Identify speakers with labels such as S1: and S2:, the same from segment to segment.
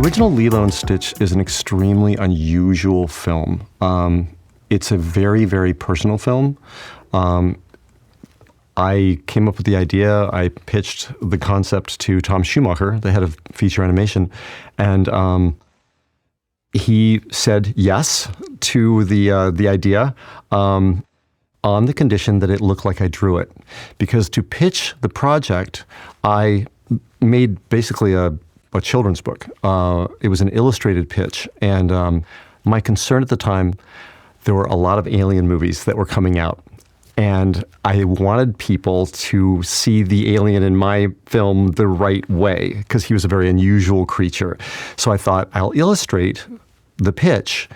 S1: original Lilo and Stitch is an extremely unusual film. It's a very, very personal film. I came up with the idea, I pitched the concept to Tom Schumacher, the head of feature animation, and he said yes to the idea on the condition that it looked like I drew it. Because to pitch the project, I made basically a children's book. It was an illustrated pitch, and my concern at the time, there were a lot of alien movies that were coming out. And I wanted people to see the alien in my film the right way, because he was a very unusual creature. So I thought, I'll illustrate the pitch.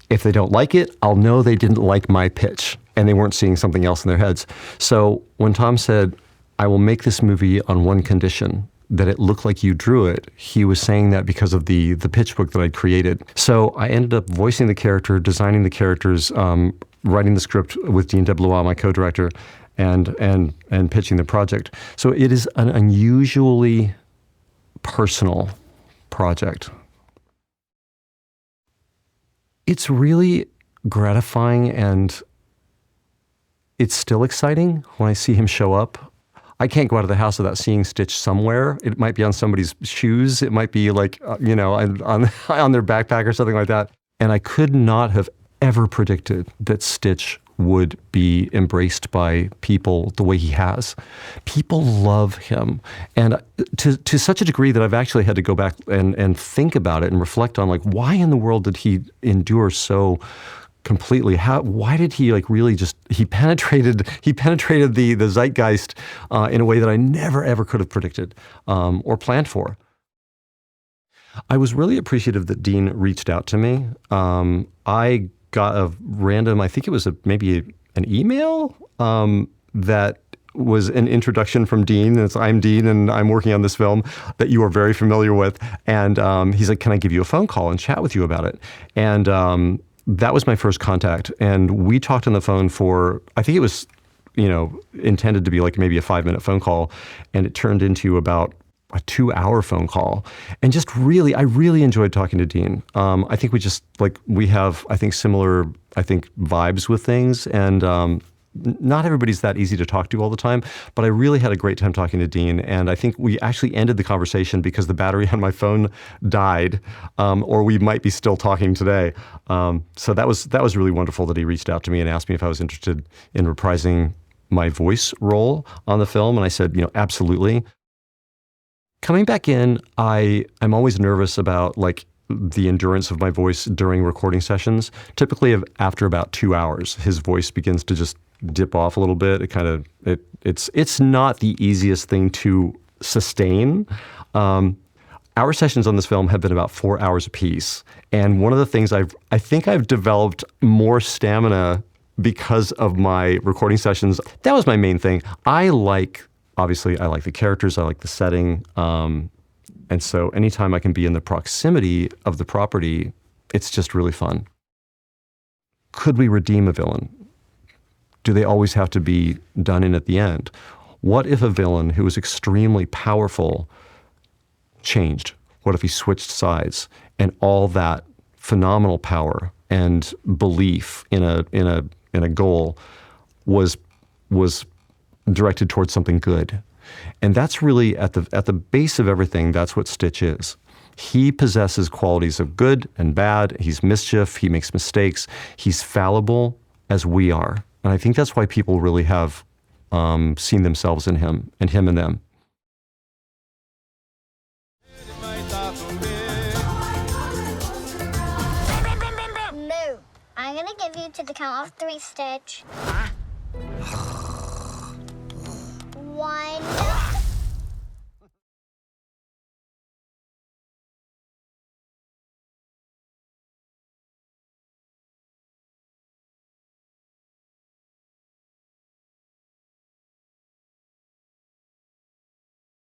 S1: If they don't like it, I'll know they didn't like my pitch, and they weren't seeing something else in their heads. So when Tom said, I will make this movie on one condition, that it looked like you drew it, he was saying that because of the pitch book that I'd created. So I ended up voicing the character, designing the characters, writing the script with Dean DeBlois, my co-director, and pitching the project. So it is an unusually personal project. It's really gratifying, and it's still exciting when I see him show up. I can't go out of the house without seeing Stitch somewhere. It might be on somebody's shoes. It might be like, on their backpack or something like that. And I could not have ever predicted that Stitch would be embraced by people the way he has. People love him. And to such a degree that I've actually had to go back and think about it and reflect on, like, why in the world did he endure so completely? Why did he really just, he penetrated the zeitgeist in a way that I never ever could have predicted or planned for. I was really appreciative that Dean reached out to me. I got a random, I think it was maybe an email that was an introduction from Dean. It's, I'm Dean and I'm working on this film that you are very familiar with. And he's like, can I give you a phone call and chat with you about it? And that was my first contact. And we talked on the phone for, I think it was, intended to be like maybe a 5-minute phone call. And it turned into about a 2-hour phone call. And just really, I really enjoyed talking to Dean. I think we have, similar, vibes with things. And not everybody's that easy to talk to all the time, but I really had a great time talking to Dean. And I think we actually ended the conversation because the battery on my phone died, or we might be still talking today. So that was really wonderful that he reached out to me and asked me if I was interested in reprising my voice role on the film. And I said, absolutely. Coming back in, I'm always nervous about the endurance of my voice during recording sessions. Typically after about 2 hours, his voice begins to just dip off a little bit. It's not the easiest thing to sustain. Our sessions on this film have been about 4 hours apiece. And one of the things I think I've developed more stamina because of my recording sessions. That was my main thing. Obviously, I like the characters, I like the setting. And so anytime I can be in the proximity of the property, it's just really fun. Could we redeem a villain? Do they always have to be done in at the end? What if a villain who was extremely powerful changed? What if he switched sides? And all that phenomenal power and belief in a goal was directed towards something good. And that's really at the base of everything. That's what Stitch is. He possesses qualities of good and bad. He's mischief. He makes mistakes. He's fallible as we are. And I think that's why people really have seen themselves in him and him in them.
S2: No, I'm gonna give you to the count of 3, Stitch.